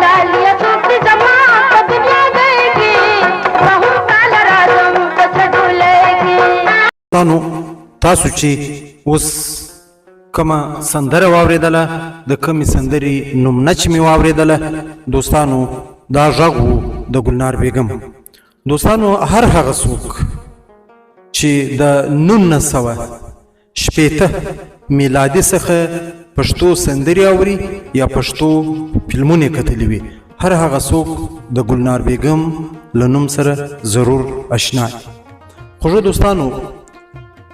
लालिया सूती जमा को दुनिया गएगी बहु काल राजम को छडुलेगी تاسو چې اوس کومه سندره واورېدله د کومې سندرې نومونه چې مې واورېدله دوستانو دا غږ و د ګلنار بیګم. دوستانو هر هغه څوک چې د 1960 میلادي څخه پښتو سندرې اوري یا پښتو فلمونه کتلي وي هر هغه څوک د ګلنار بیګم له نوم سره ضرور اشنا. خو دوستانو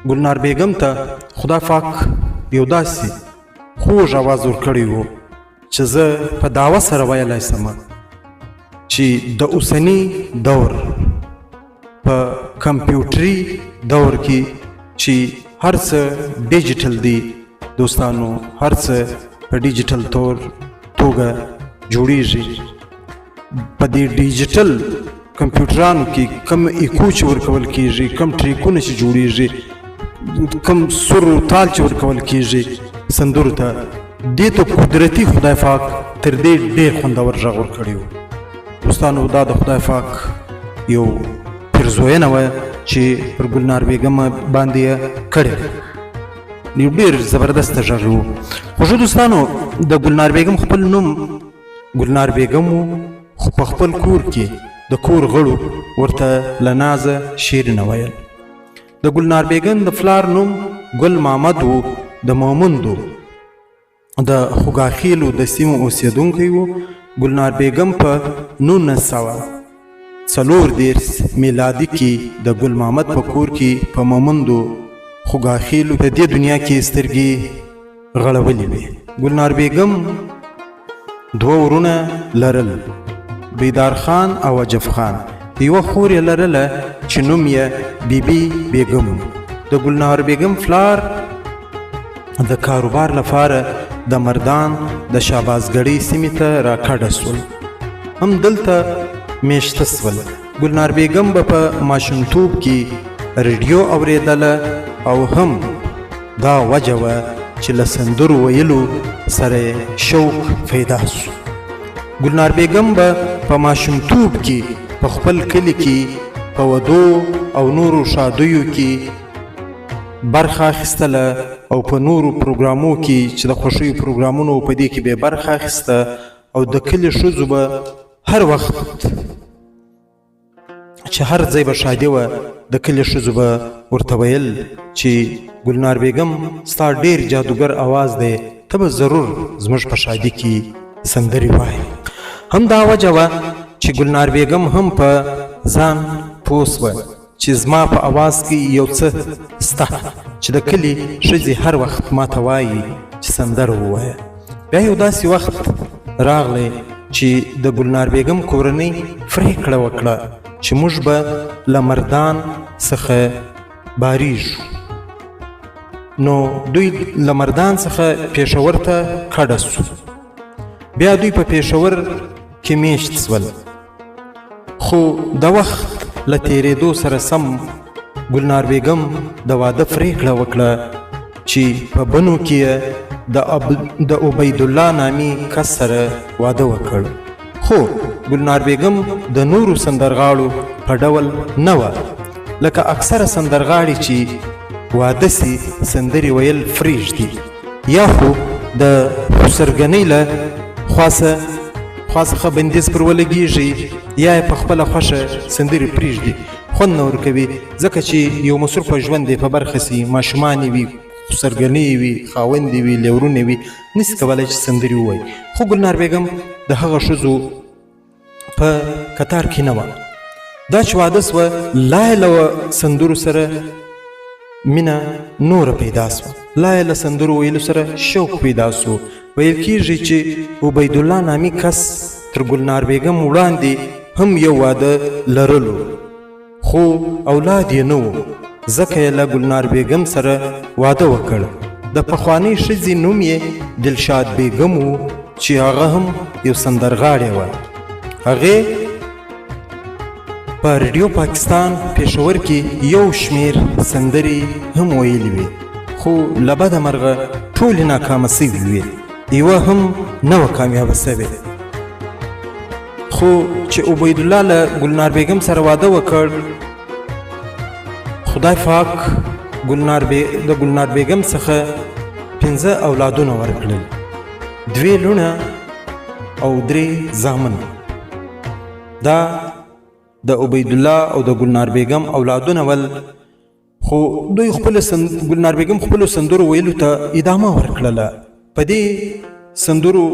ګلنار بیګم ته خدا پاک یو داسې خوږ اواز ورکړی و چې زه په دعوه سره ویلی سم چې د اوسني دور په کمپیوټري دور کې چې هر څه ډیجیټل دی دوستانو، هر څه په ډیجیټل توګه جوړیږي. په دې ډیجیټل کمپیوټرانو کې کم ایکو چې ورکول کیږي، کم ټریکونه چې جوړیږي، کم سر و تال چې ورکول کیږي سندرو ته، دې ته قدرتي خدای پاک تر دې ډېر خوندور غږ ورکړی و. دوستانو دا د خدای پاک یو پیرزوینه وه چې پر ګلنار بیګم باندې یې کړې، یو ډېر زبردسته غږ و. خو دوستانو د ګلنار بیګم خپل نوم ګلنار بیګم و، خو په خپل کور کې د کور غړو ورته له نازه شیرینه ویل. د ګلنار بیګم د پلار نوم ګل محمد و، د مومند و، د خوګاخیلو د سیمو اوسېدونکی و. ګلنار بیګم په 1940 میلادي کې د ګل محمد په کور کې په مومندو خوګاخیلو په دې دنیا کې سترګې غړولې وې. ګلنار بیګم دوه ورونه لرل، بیدار خان او عجب خان. یوه خور یې لرله چې نوم یې بیبي بیګم. د ګلنار بیګم پلار د کاروبار لپاره د مردان د شابازګړۍ سیمې ته راکډه سول، هم دلته میشته سول. ګلنار بیګم به په ماشومتوب کې ریډیو اورېدله او هم دا وجه وه چې له سندرو ویلو سره شوق پیدا سو. ګلنار بیګم به په ماشومتوب کې په خپل کلي کې په ودو او نورو شادیو کې برخه اخیستله او په نورو پروګرامو کې چې د خوښیو پروګرامونو په دې کې به برخه اخیسته او د کلي ښځو به هر وخت چې هر ځای به شادي وه د کلي ښځو به ورته ویل چې ګلنار بیګم ستا ډېر جادوګر اواز دی، ته به ضرور زموږ په شادي کې سندرې وایې. هم دا وجه وه چې ګلنار بیګم هم په ځان پوه سوه چې زما په اواز کې یو څه سته چې د کلي ښځې هر وخت ما ته وایي چې سندره ووایه. بیا یو داسې وخت راغلی چې د ګلنار بیګم کورنۍ پرېکړه وکړه چې موږ به له مردان څخه باریږو. نو دوی له مردان څخه پېښور ته کډه سو. بیا دوی په پېښور کې میشت سول. خو د وخت له تېرېدو سره سم ګلنار بیګم د واده پرېکړه وکړه چې په بنو کې د عبیدالله نامي کس سره واده وکړ. خو ګلنار بیګم د نورو سندرغاړو په ډول نه وه، لکه اکثره سندرغاړي چې واده سي سندرې ویل پرېږدي، یا خو د خسرګنۍ له خوا څخه بندیز پر ولګېږي، یا یې په خپله خوښه سندرې پرېږدي. خوند نه ورکوي ځکه چې یو مصروفه ژوند دی په برخه سي، ماشومانې وي، خسرګنۍ وي، خاوندې وي، لیورونه وي، نسي کولی چې سندرې ووایي. خو ګلنار بیګم د هغه ښځو په کتار کې نه وه. دا چې واده سوه لا یې له سندرو سره مینه نوره پیدا سوه، لا یې له سندرو ویلو سره شوق پیدا سو. ویل کېږي چې عبیدالله نامي کس تر ګلنار بیګم وړاندې هم یو واده لرلو، خو اولاد یې نه و، ځکه یې له ګلنار بیګم سره واده وکړ. د پخوانۍ ښځې نوم یې دلشاد بیګم و چې هغه هم یو سندرغاړې وه. هغې په ریډیو پاکستان پېښور کې یو شمېر سندرې هم ویلې وې، خو له بده مرغه ټولې ناکامه سوي وې، یوه هم نه وه کامیابه سوې. خو چې عبید الله له ګلنار بیګم سره واده وکړ خدای پاک د ګلنار بیګم څخه 15 اولادونه ورکړل 2 لوڼه او 3 زامن دا د عبید الله او د ګلنار بیګم اولادونه ول خو دوی ګلنار بیګم خپل سندرو ویلو ته ادامه ورکړله په دې سندرو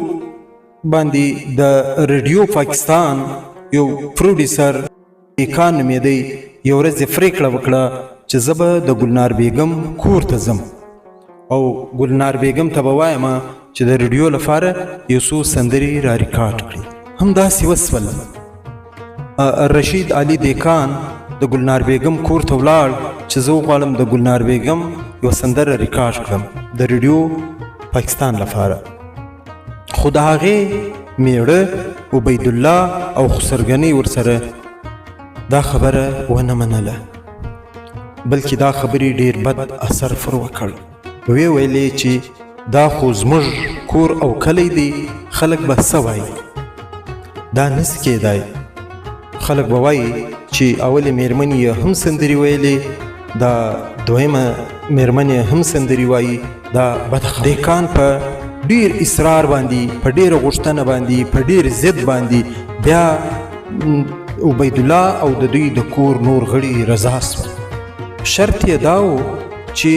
باندې د ریډیو پاکستان یو پروډوسر دیکان نومېدی یو ورځ یې پرېکړه وکړه چې زه به د ګلنار بیګم کور ته ځم او ګلنار بیګم ته به وایم چې د ریډیو لپاره یو څو سندرې را ریکارډ کړي همداسې وسول رشید علي دیکان د ګلنار بیګم کور ته ولاړ چې زه وغواړم د ګلنار بیګم یو سندره ریکارډ کړم د ریډیو پاکستان لپاره خو د هغې میړه عبید الله او خسرګنۍ ورسره دا خبره ونه منله بلکې دا خبرې ډېر بد اثر پر وکړ ویې ویلې چې دا خو زموږ کور او کلی دی خلک به څه وایي دا نسي کېدای خلک به وایي چې اولې میرمنې یې هم سندرې ویلې دا دویمه میرمن یې هم سندرې وایي دا بده خبره دیکان په ډیر اصرار باندې په ډیر غوښتنه باندې په ډیر ضد باندې بیا عبید الله او د دوی د کور نور غړي رضا شول شرط یې دا و چې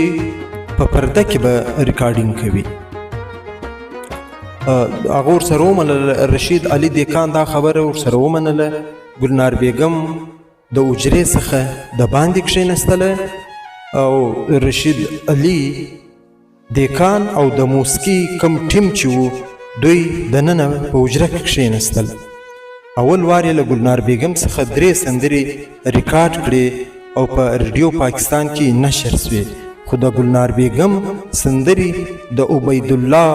په پرده کې به ریکارډینګ کوي هغه ورسره ومنله رشید علي دیکان دا خبره ورسره ومنله ګلنار بیګم د اجرې څخه د باندې کښېنستله او رشید علي دیکان او د موسیقي کم ټیم چې و دوی دننه په حجره کې کښېنستل اول وار یې له ګلنار بیګم څخه 3 سندرې ریکارډ کړې او په ریډیو پاکستان کې نشر شوې خو د ګلنار بیګم سندرې د عبید الله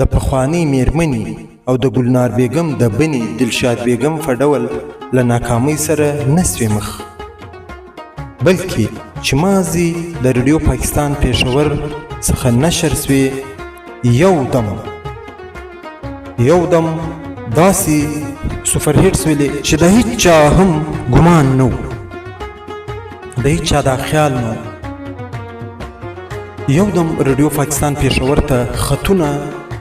د پخوانۍ میرمنې او د ګلنار بیګم د بنې دلشاد بیګم په ډول له ناکامۍ سره نه سوې مخ بلکې چې مازې د ریډیو پاکستان پېښور څخه نشر سوې یو دم داسې سوپر هیټ سویلې چې د هیچ چا هم ګمان نه و د هیچ چا دا خیال نه یو دم ریډیو پاکستان پېښور ته خطونه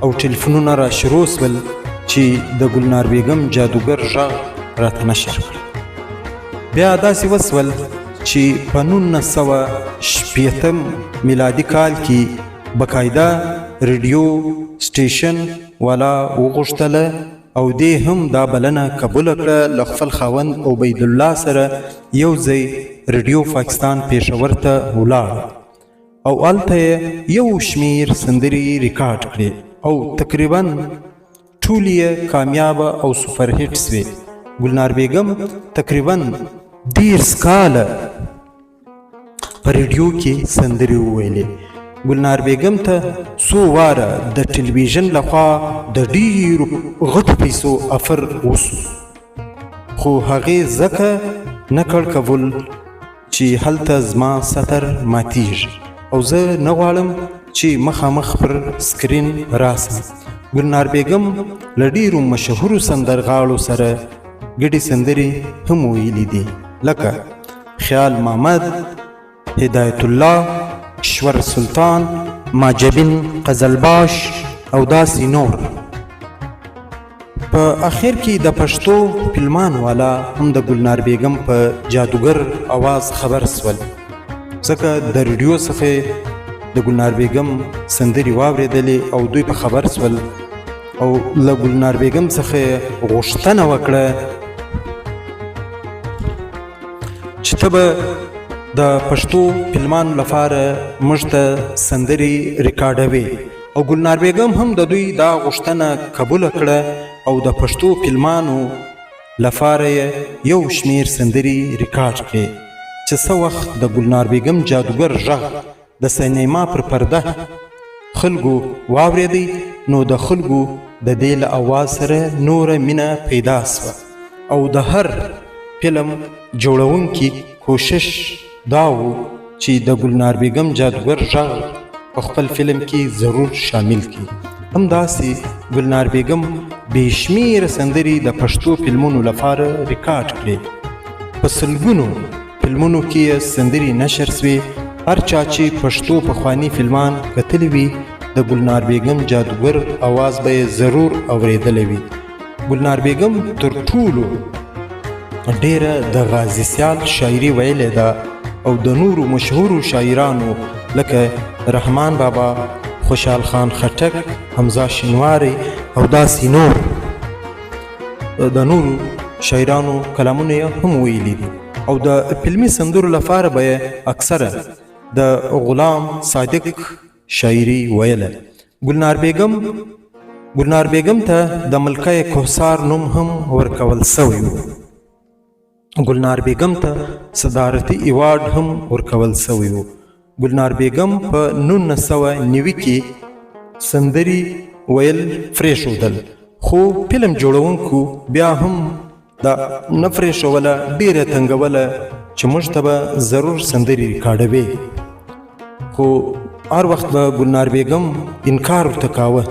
او ټلیفونونه را شروع سول چې د ګلنار بیګم جادوګر غږ راته نشر کړ بیا داسې وسول چې په 1960 میلادي کال کې بقاعده ریډیو سټیشن والا وغوښتله او دې هم دا بلنه قبول کړه له خپل خاوند عبید الله سره یو ځای ریډیو پاکستان پېښور ته ولاړ او هلته یو شمیر سندرې ریکارډ کړې او تقریبا ټولې یې کامیابه او سوپر هیټ سوې ګلنار بیګم تقریبا 10 کاله په ریډیو کې سندرې وویلې ګلنار بیګم ته څو واره د ټلویزیون لخوا د ډیرو غټو پیسو افر وسو خو هغې ځکه نه کړ قبول چې هلته زما سطر ماتیږي او زه نه غواړم چې مخامخ پر سکرین راسم ګلنار بیګم له ډیرو مشهورو سندرغاړو سره ګډې سندرې هم ویلې دي لکه خیال محمد هدایت الله کشور سلطان ماجبین قزلباش او داسې نور په اخر کې د پښتو فلمان والا هم د ګلنار بیګم په جادوګر आवाज خبر سول ځکه د ریډیو څخه د ګلنار بیګم سندرې واورېدلې او دوی په خبر سول او له ګلنار بیګم څخه غوښتنه وکړه چې ته به د پښتو فلمانو لپاره موږ ته سندرې ریکارډوي او ګلنار بیګم هم د دوی دا غوښتنه قبول کړه او د پښتو فلمانو لپاره یو شمیر سندرې ریکارډ کړې چې څه وخت د ګلنار بیګم جادوګر غږ د سینما پر پرده خلکو واورېدی نو د خلکو د دې له اواز سره نوره مینه پیدا سوه او د هر فلم جوړونکي کوشش دا و چې د ګلنار بیګم جادوګر غږ په خپل فلم کې ضرور شامل کړي همداسې ګلنار بیګم بې شمېره سندرې د پښتو فلمونو لپاره ریکارډ کړې. په سلګونو فلمونو کې یې سندرې نشر سوې. هر چا چې پښتو پخواني فلمان کتلی وي د ګلنار بیګم جادوګر اواز به یې ضرور اورېدلی وي. ګلنار بیګم تر ټولو ډیره د غازي سیال شاعري ویلې ده او د نورو مشهورو شاعرانو لکه رحمان بابا، خوشحال خان خټک، حمزه شینواری او داسې نور د نورو شاعرانو کلامونه یې هم ویلي دي. او د فلمي سندرو لپاره به یې اکثره د غلام صادق شاعري ویله. ګلنار بیګم ته د ملکه کوثر نوم هم ورکول سوی و. ګلنار بیګم ته صدارتي ایوارډ هم ورکول سوی و. ګلنار بیګم په 1990 کې سندري ویل فریښودل، خو فلم جوړونکو بیا هم دا نه فریښوله، ډیره تنګوله چې موږ ته به ضرور سندري ریکارډوي. خو هر وخت به ګلنار بیګم انکار ورته کاوه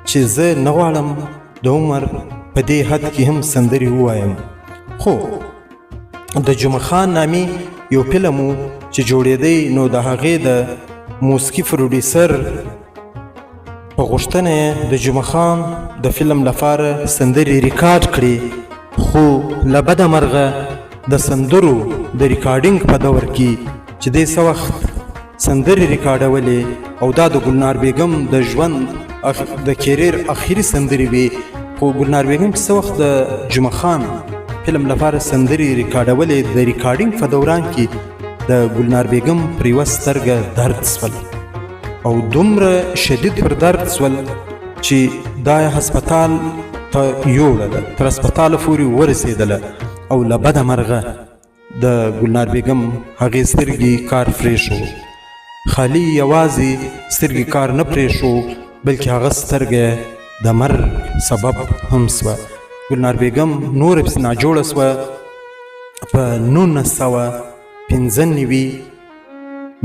چې زه نه غواړم د عمر په دې حد کې هم سندري ووایم. خو د جمعه خان نامي یو فلم و چې جوړېدی، نو د هغې د موسیقي پروډیوسر په غوښتنه د جمعه خان د فلم لپاره سندري ریکارډ کړي. خو له بده مرغه د سندرو د ریکارډینګ په دور کې چې دې څه وخت سندري ریکارډولې او دا د ګلنار بیګم د ژوند د کیریر اخیری سندري وي. خو ګلنار بیګم څه وخت د جمعه خان فلم لپاره سندري ریکارډولې، د ریکارډینګ په دوران کې د ګلنار بیګم پر یوه سترګه درد سول او دومره شدید پر درد سول چې دا هسپتال ته یوړله، تر هسپتاله پورې ورسېدله او له بده مرغه د ګلنار بیګم هغې سترګې کار پرېښو. خالي یوازې سترګې کار نه پرېښو بلکې هغه سترګه د مرګ سبب هم سوه. ګلنار بیګم نور پسې ناجوړه سوه. په 1995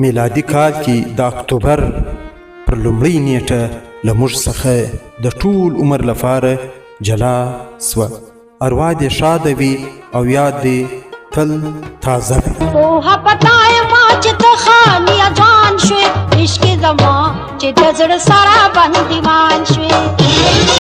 میلادي کال کې د اکتوبر پر لومړۍ نیټه له موږ څخه د ټول عمر لپاره جلا سوه. اروا دې شاده وي او یاد دې تل تازه وي. پوهه پتایم ما چې ته خالي ځان شوې، عشق زما چې د زړه سره بندیوان شوې.